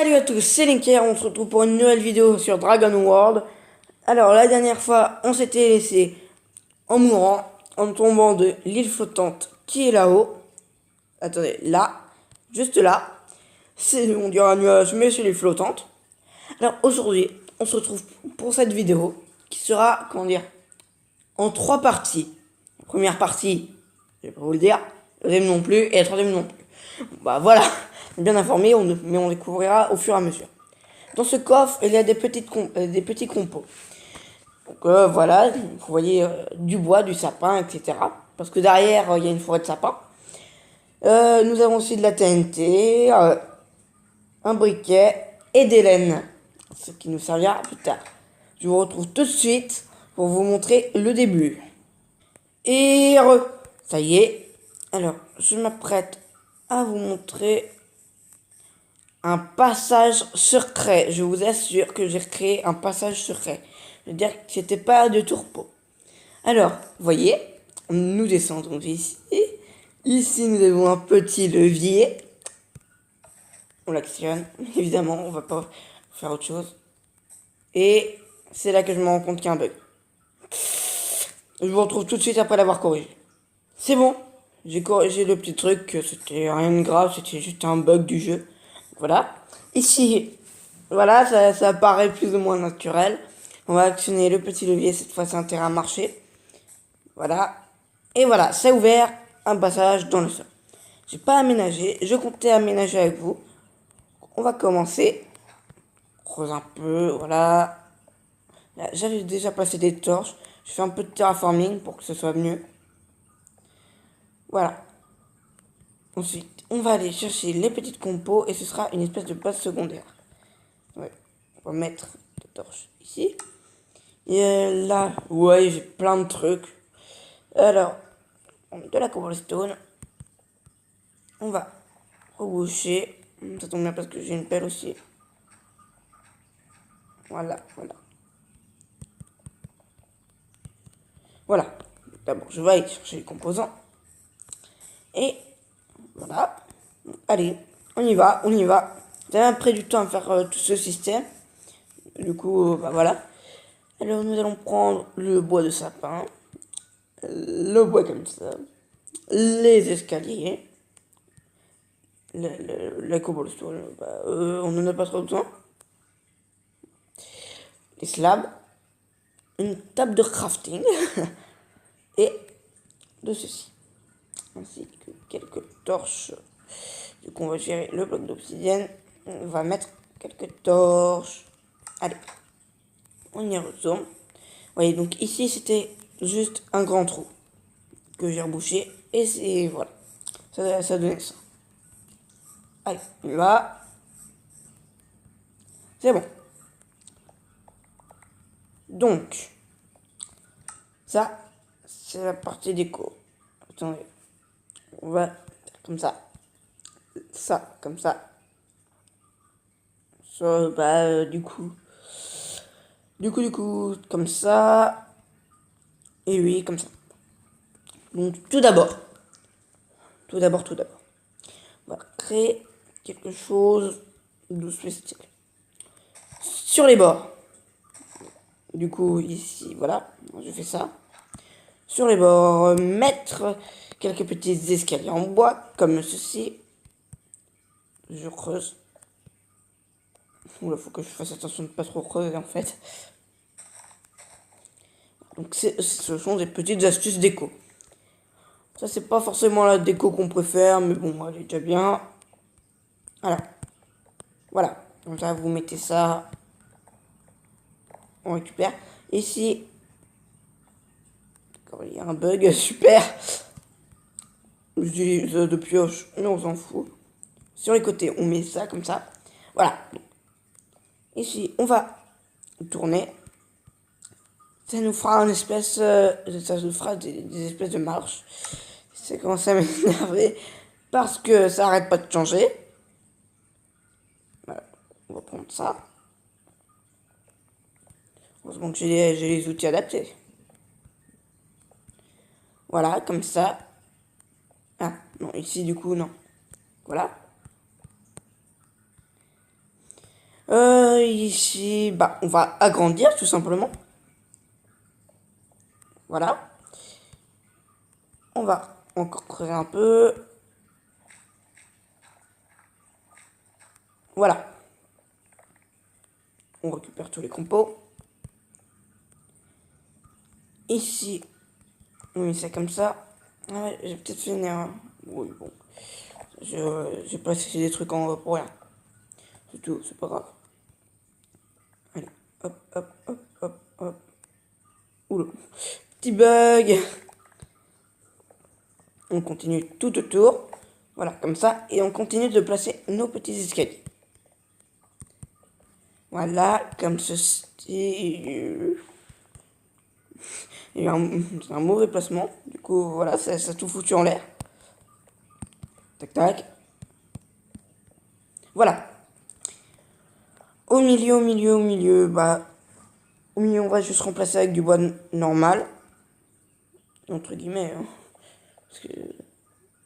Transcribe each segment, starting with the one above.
Salut à tous, c'est Linker, on se retrouve pour une nouvelle vidéo sur Dragon World. Alors la dernière fois, on s'était laissé en mourant, en tombant de l'île flottante qui est là-haut. Attendez, là, juste là. On dirait un nuage, mais c'est l'île flottante. Alors aujourd'hui, on se retrouve pour cette vidéo qui sera, comment dire, en trois parties. La première partie, je vais pas vous le dire, la deuxième non plus, et la troisième non plus. Bah voilà, bien informé, mais on découvrira au fur et à mesure. Dans ce coffre, il y a des des petits compos. Donc voilà, vous voyez du bois, du sapin, etc. Parce que derrière, il y a une forêt de sapins. Nous avons aussi de la TNT, un briquet et des laines. Ce qui nous servira plus tard. Je vous retrouve tout de suite pour vous montrer le début. Et ça y est. Alors, je m'apprête à vous montrer un passage secret. Je vous assure que j'ai créé un passage secret. Je veux dire que c'était pas de tourpeau. Alors, voyez, nous descendons ici. Ici, nous avons un petit levier. On l'actionne. Évidemment, on va pas faire autre chose. Et c'est là que je me rends compte qu'il y a un bug. Je vous retrouve tout de suite après l'avoir corrigé. C'est bon, j'ai corrigé le petit truc, c'était rien de grave, c'était juste un bug du jeu. Voilà. Ici, voilà, ça paraît plus ou moins naturel. On va actionner le petit levier, cette fois c'est un terrain marché. Voilà. Et voilà, c'est ouvert un passage dans le sol. J'ai pas aménagé, je comptais aménager avec vous. On va commencer. Creuse un peu, voilà. Là, j'avais déjà placé des torches. Je fais un peu de terraforming pour que ce soit mieux. Voilà. Ensuite, on va aller chercher les petites compos et ce sera une espèce de base secondaire. Ouais. On va mettre des torches ici. Et là, ouais, j'ai plein de trucs. Alors, on met de la cobblestone. On va reboucher. Ça tombe bien parce que j'ai une pelle aussi. Voilà, voilà. Voilà. D'abord, je vais aller chercher les composants. Et voilà. Allez, on y va, on y va. J'ai même pris du temps à faire tout ce système. Du coup, bah voilà. Alors, nous allons prendre le bois de sapin. Le bois comme ça. Les escaliers. La cobblestone, bah, on n'en a pas trop besoin. Les slabs. Une table de crafting. Et de ceci. Ainsi que quelques torches. Du coup, on va gérer le bloc d'obsidienne. On va mettre quelques torches. Allez, on y retourne. Vous voyez, donc ici, c'était juste un grand trou que j'ai rebouché. Et c'est, voilà, ça donnait ça. Allez, on y va. C'est bon. Donc, ça, c'est la partie déco. Attendez, on va faire comme ça. Ça, comme ça. Ça, bah, du coup, comme ça. Et oui, comme ça. Donc, tout d'abord, on va créer quelque chose de spécial. Sur les bords. Du coup, ici, voilà, je fais ça. Sur les bords, mettre quelques petits escaliers en bois, comme ceci. Je creuse. Oula, faut que je fasse attention de ne pas trop creuser en fait. Donc ce sont des petites astuces déco. Ça c'est pas forcément la déco qu'on préfère, mais bon, elle est déjà bien. Voilà. Voilà. Comme ça, vous mettez ça. On récupère. Ici, il y a un bug, super. J'utilise de pioche, mais on s'en fout. Sur les côtés, on met ça comme ça. Voilà. Ici, on va tourner. Ça nous fera une espèce, ça nous fera des espèces de marches. Ça commence à m'énerver parce que ça arrête pas de changer. Voilà. On va prendre ça. Heureusement que j'ai les outils adaptés. Voilà, comme ça. Ah, non, ici du coup, non. Voilà. Ici, bah, on va agrandir tout simplement. Voilà. On va encore creuser un peu. Voilà. On récupère tous les compos. Ici, on met ça comme ça. Ah ouais, j'ai peut-être fait une erreur. Oui, bon. J'ai placé des trucs en haut pour rien. C'est tout, c'est pas grave. Allez, hop, hop, hop, hop, hop. Oula, petit bug. On continue tout autour. Voilà, comme ça. Et on continue de placer nos petits escaliers. Voilà, comme ceci. Il y a un mauvais placement. Du coup, voilà, ça a tout foutu en l'air. Tac, tac. Voilà. Au milieu, bah... Au milieu, on va juste remplacer avec du bois normal. Entre guillemets, hein. Parce que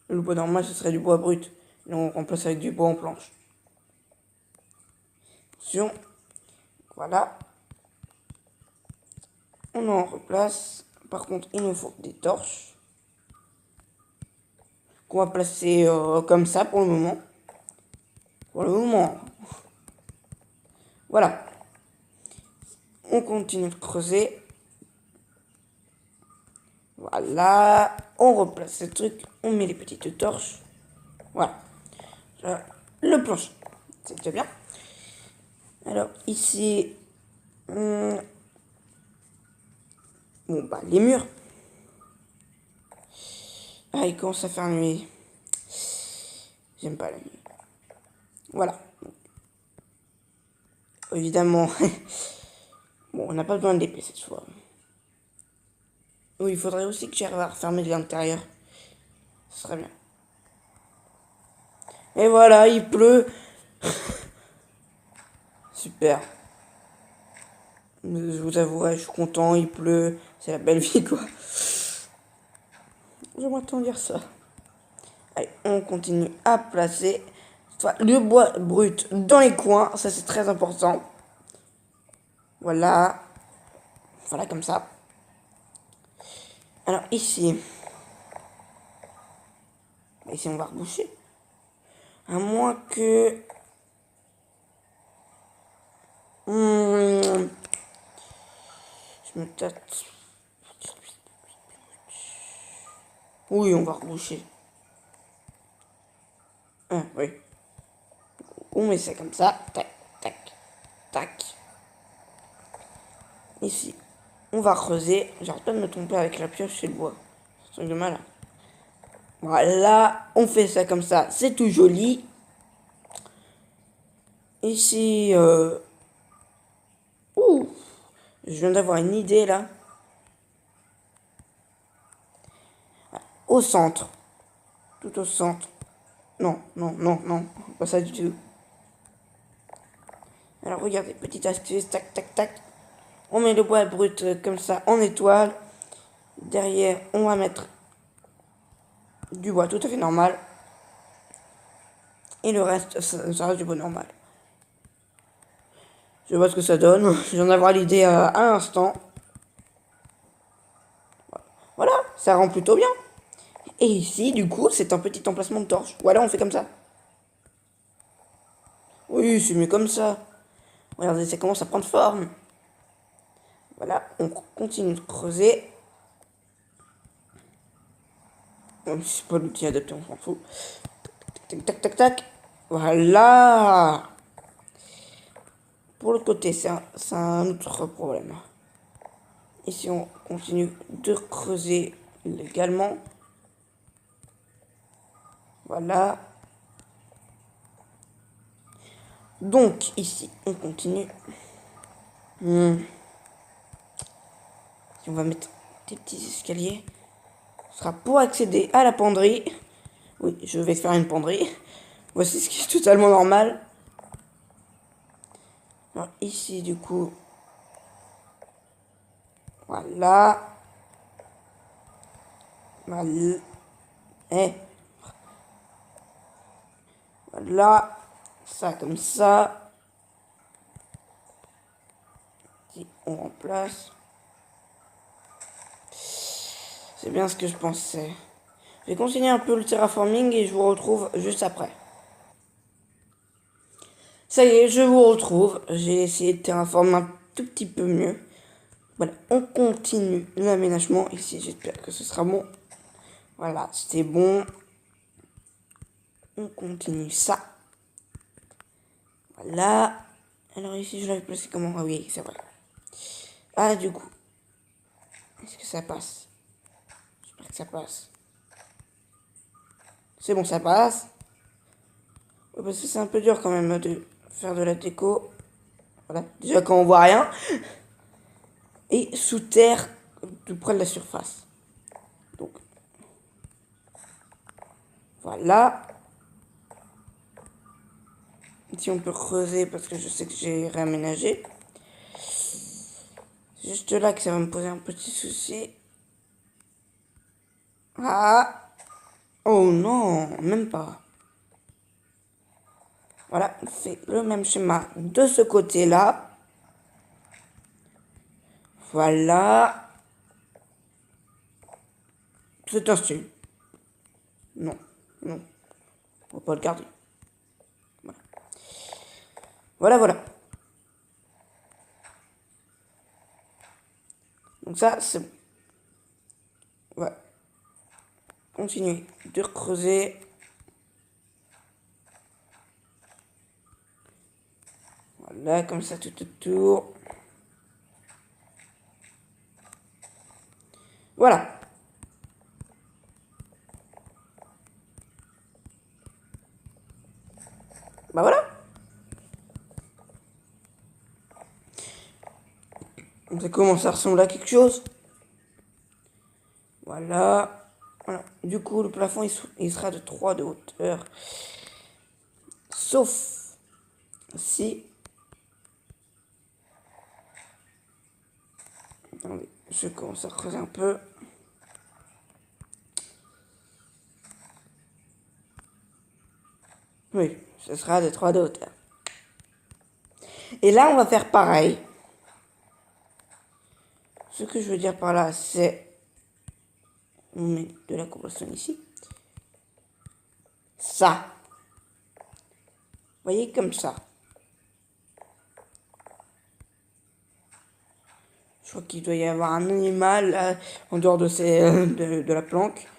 le bois normal, ce serait du bois brut. Et on remplace avec du bois en planche. Attention. Voilà. On en replace. Par contre, il nous faut des torches. Qu'on va placer comme ça pour le moment. Pour le moment. Voilà. On continue de creuser. Voilà. On replace ce truc. On met les petites torches. Voilà. Le plancher. C'est déjà bien. Alors ici. Bon bah les murs. Ah, il commence à faire nuit. J'aime pas la nuit. Voilà. Évidemment. Bon, on n'a pas besoin de l'épée cette fois. Oui, il faudrait aussi que j'arrive à refermer de l'intérieur. Ce serait bien. Et voilà, il pleut. Super. Je vous avouerai, je suis content, il pleut. C'est la belle vie, quoi. J'aimerais tant dire ça. Allez, on continue à placer le bois brut dans les coins. Ça, c'est très important. Voilà. Voilà, comme ça. Alors, ici. Ici, on va reboucher. À moins que... je me tâte. Oui, on va reboucher. Ah, oui. On met ça comme ça. Tac, tac, tac. Ici, on va creuser. J'arrête pas de me tromper avec la pioche et le bois. C'est un truc de malin. Voilà, on fait ça comme ça. C'est tout joli. Ici, ouh, je viens d'avoir une idée là. Au centre. Tout au centre. Non, non, non, non. Pas ça du tout. Alors regardez, petite astuce, tac, tac, tac. On met le bois brut comme ça en étoile. Derrière, on va mettre du bois tout à fait normal. Et le reste, ça reste du bois normal. Je vois ce que ça donne. Je viens d'avoir l'idée à l'instant. Voilà, ça rend plutôt bien. Et ici, du coup, c'est un petit emplacement de torche. Voilà, on fait comme ça. Oui, c'est mieux comme ça. Regardez, ça commence à prendre forme. Voilà, on continue de creuser. C'est pas l'outil adapté, on s'en fout. Tac, tac, tac, tac. Voilà. Pour l'autre côté, c'est un autre problème. Ici, on continue de creuser légalement. Voilà. Donc, ici, on continue. Si on va mettre des petits escaliers, ce sera pour accéder à la penderie. Oui, je vais faire une penderie. Voici ce qui est totalement normal. Alors, ici, du coup, voilà. Voilà. Voilà. Ça, comme ça. on remplace. C'est bien ce que je pensais. Je vais continuer un peu le terraforming et je vous retrouve juste après. Ça y est, je vous retrouve. J'ai essayé de terraformer un tout petit peu mieux. Voilà, on continue l'aménagement. Ici, j'espère que ce sera bon. Voilà, c'était bon. On continue ça. Voilà. Alors ici, je l'avais placé comment? Ah oui, c'est vrai. Ah, du coup. Est-ce que ça passe? J'espère que ça passe. C'est bon, ça passe. Ouais, parce que c'est un peu dur quand même de faire de la déco. Voilà. Déjà quand on voit rien. Et sous terre, tout près de la surface. Donc, voilà. Ici, on peut creuser parce que je sais que j'ai réaménagé. C'est juste là que ça va me poser un petit souci. Ah! Oh non, même pas. Voilà, on fait le même schéma de ce côté-là. Voilà. C'est un style. Non, non. On va pas le garder. Voilà, voilà. Voilà. Donc ça, c'est bon. On va continuer de creuser. Voilà, comme ça tout autour. Voilà. Bah voilà. Ça commence à ressembler à quelque chose. Voilà. Voilà. Du coup, le plafond, il sera de 3 de hauteur. Sauf si... Attendez, je commence à creuser un peu. Oui, ce sera de 3 de hauteur. Et là, on va faire pareil. Ce que je veux dire par là, c'est... On met de la cobblestone ici. Ça. Vous voyez, comme ça. Je crois qu'il doit y avoir un animal là, en dehors de, de la planque.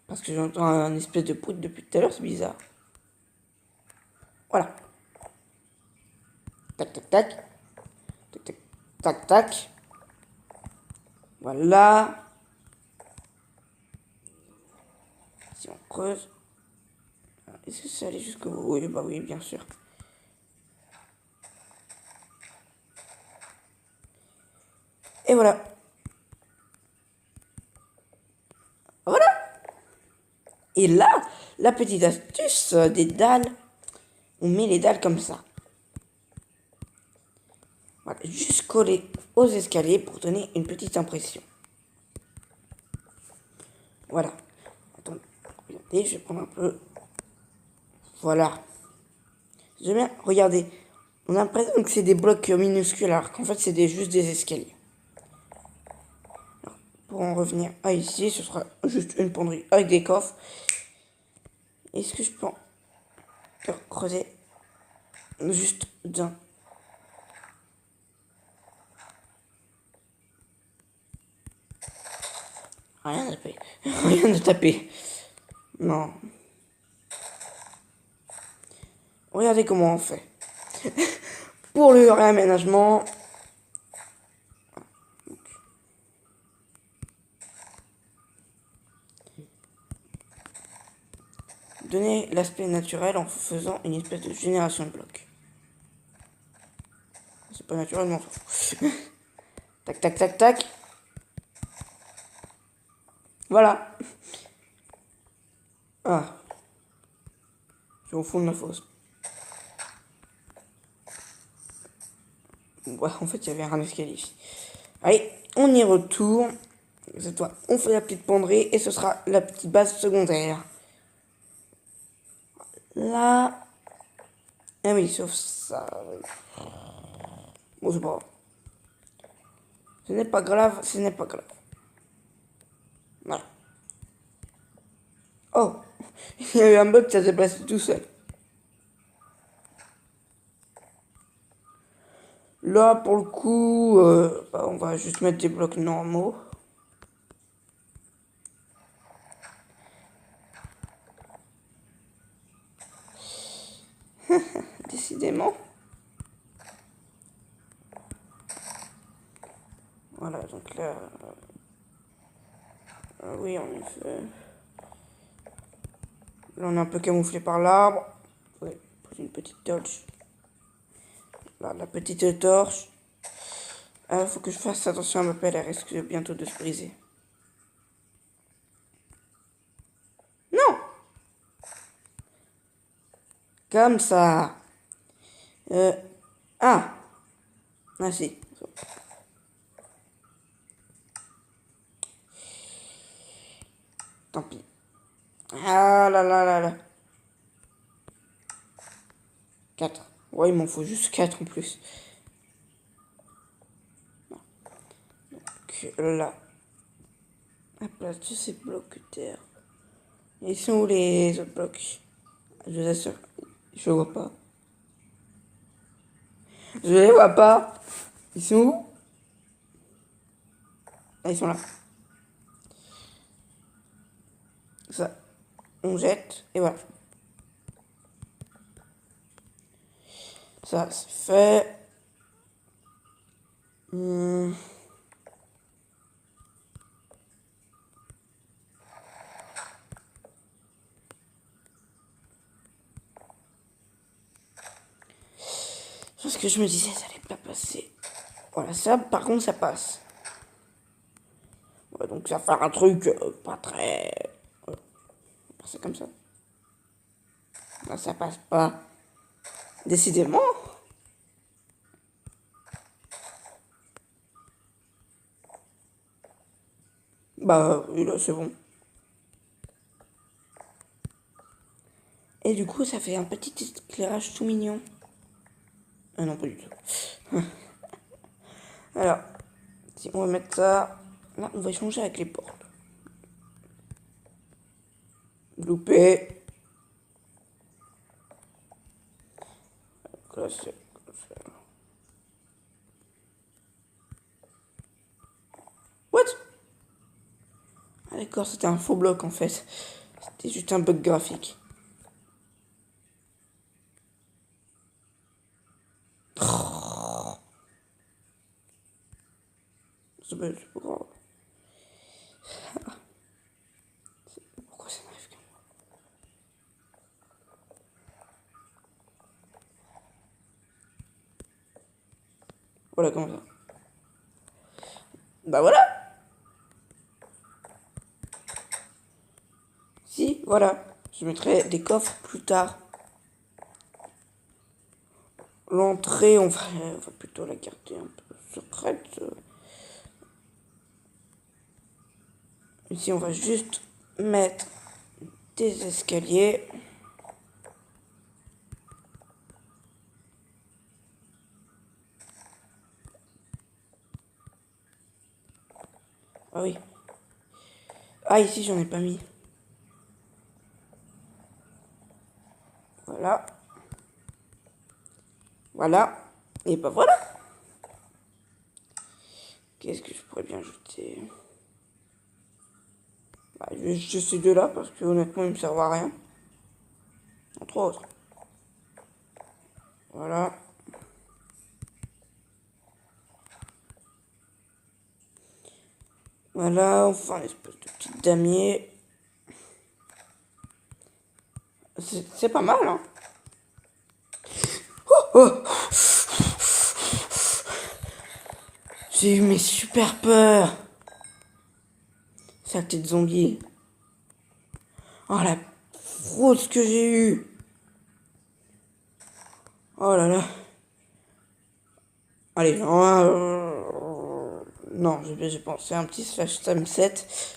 Parce que j'entends un espèce de bruit depuis tout à l'heure, c'est bizarre. Voilà. Tac, tac, tac. Tac, tac, tac, tac. Voilà. Si on creuse. Est-ce que ça allait jusqu'au bout? Oui, bah oui, bien sûr. Et voilà. Voilà. Et là, la petite astuce des dalles. On met les dalles comme ça. Voilà, juste collées aux escaliers pour donner une petite impression. Voilà. Attendez, regardez, je vais prendre un peu. Voilà. J'aime bien, regardez. On a l'impression que c'est des blocs minuscules alors qu'en fait c'est juste des escaliers. Alors, pour en revenir à ici, ce sera juste une penderie avec des coffres. Est-ce que je peux creuser juste d'un... Rien à taper. Rien à taper. Non. Regardez comment on fait. Pour le réaménagement. Donner l'aspect naturel en faisant une espèce de génération de blocs. C'est pas naturel, mais on s'en fout. Tac, tac, tac, tac. Voilà. Ah. Je suis au fond de la fosse. Ouais, en fait, il y avait un escalier ici. Allez, on y retourne. Cette fois, on fait la petite penderie et ce sera la petite base secondaire. Là. Ah oui, sauf ça. Bon, c'est pas grave. Ce n'est pas grave, ce n'est pas grave. Voilà. Oh, il y a eu un bug, ça s'est passé tout seul. Là, pour le coup, on va juste mettre des blocs normaux. Décidément. Voilà, donc là... oui, en effet. Là, on est un peu camouflé par l'arbre. Oui, poser une petite torche. Là, la petite torche. Il faut que je fasse attention à ma pelle, elle risque bientôt de se briser. Non! Comme ça. Ah! Ah si. Tant pis. Ah là là là là. 4. Ouais, il m'en faut juste 4 en plus. Donc là. À place de ces blocs de terre. Ils sont où les autres blocs? Je vous assure, je vois pas. Je les vois pas. Ils sont où? Ah, ils sont là. Ça. On jette et voilà. Ça, c'est fait. C'est ce que je me disais, ça allait pas passer. Voilà, ça, par contre, ça passe. Ouais, donc ça va faire un truc pas très... c'est comme ça. Là, ça passe pas. Décidément. Bah, oui, là, c'est bon. Et du coup, ça fait un petit éclairage tout mignon. Ah non, pas du tout. Alors, si on va mettre ça... Là, on va échanger avec les portes. Loupé. Classé. What? Ah d'accord, c'était un faux bloc en fait. C'était juste un bug graphique. C'est pas grave. Pourquoi ça n'arrive qu'à moi? Voilà, comme ça. Bah voilà. Si, voilà. Je mettrai des coffres plus tard. L'entrée, on va plutôt la garder un peu secrète. Ici, on va juste mettre des escaliers. Ah oui. Ah, ici, j'en ai pas mis. Voilà. Voilà. Et bah voilà. Qu'est-ce que je pourrais bien jeter? Bah, juste ces deux-là, parce que honnêtement, ils me servent à rien. Entre autres. Voilà. Voilà, enfin, une espèce de petit damier. C'est pas mal, hein. Oh, oh. J'ai eu mes super peurs. Saleté de zombie. Oh la fraude que j'ai eue. Oh là là. Allez, non, j'ai pensé à un petit slash time 7.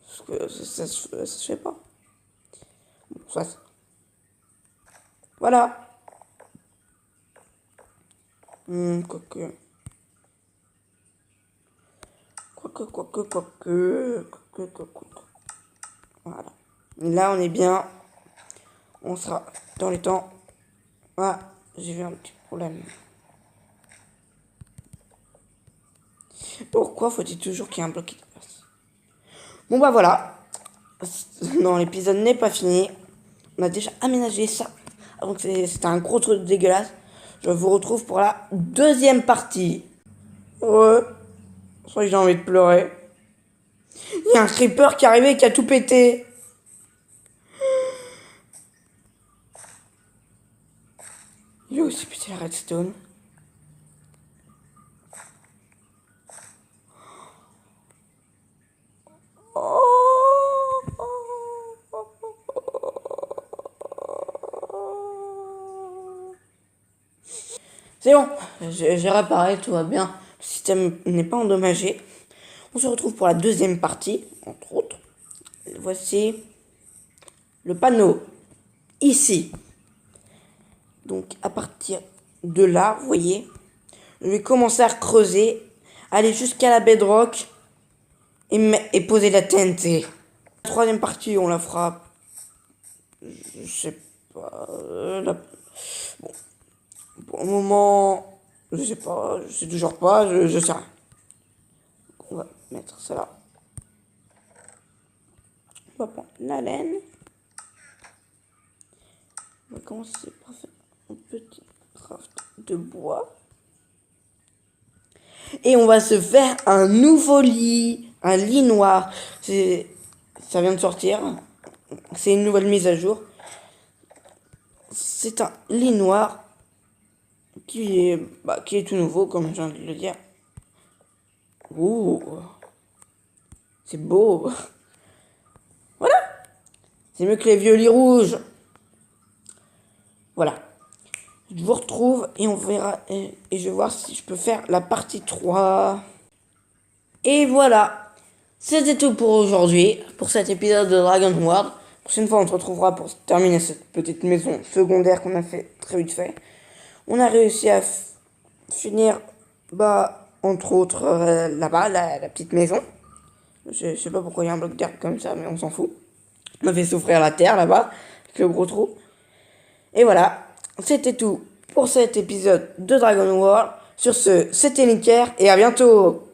Parce que ça se fait pas. Bon, ça, voilà. Quoique. Voilà. Et là, on est bien. On sera dans les temps. Ah, j'ai vu un petit problème. Pourquoi faut-il toujours qu'il y ait un bloc qui dépasse? Bon bah voilà. Non, l'épisode n'est pas fini. On a déjà aménagé ça. Donc c'était un gros truc dégueulasse. Je vous retrouve pour la deuxième partie. Ouais. Je crois que j'ai envie de pleurer. Il y a un creeper qui est arrivé et qui a tout pété. Il a aussi pété la redstone. C'est bon, j'ai réparé, tout va bien. Le système n'est pas endommagé. On se retrouve pour la deuxième partie, entre autres. Voici le panneau, ici. Donc à partir de là, vous voyez, je vais commencer à creuser, aller jusqu'à la bedrock et poser la TNT. La troisième partie, on la fera, je sais pas, bon, pour le moment, je sais pas, je sais toujours pas, je sais rien. On va mettre ça là. On va prendre la laine. On va commencer par faire un petit craft de bois. Et on va se faire un nouveau lit. Un lit noir. Ça vient de sortir. C'est une nouvelle mise à jour. C'est un lit noir qui est tout nouveau, comme je viens de le dire. Ouh, c'est beau. Voilà. C'est mieux que les vieux lits rouges. Voilà. Je vous retrouve et on verra. Et je vais voir si je peux faire la partie 3. Et voilà. C'était tout pour aujourd'hui. Pour cet épisode de Dragon World. La prochaine fois, on se retrouvera pour terminer cette petite maison secondaire qu'on a fait très vite fait. On a réussi à finir, entre autres, là-bas, la petite maison. Je sais pas pourquoi il y a un bloc d'herbe comme ça, mais on s'en fout. On a fait souffrir la terre là-bas, avec le gros trou. Et voilà, c'était tout pour cet épisode de Dragon World. Sur ce, c'était Linker et à bientôt!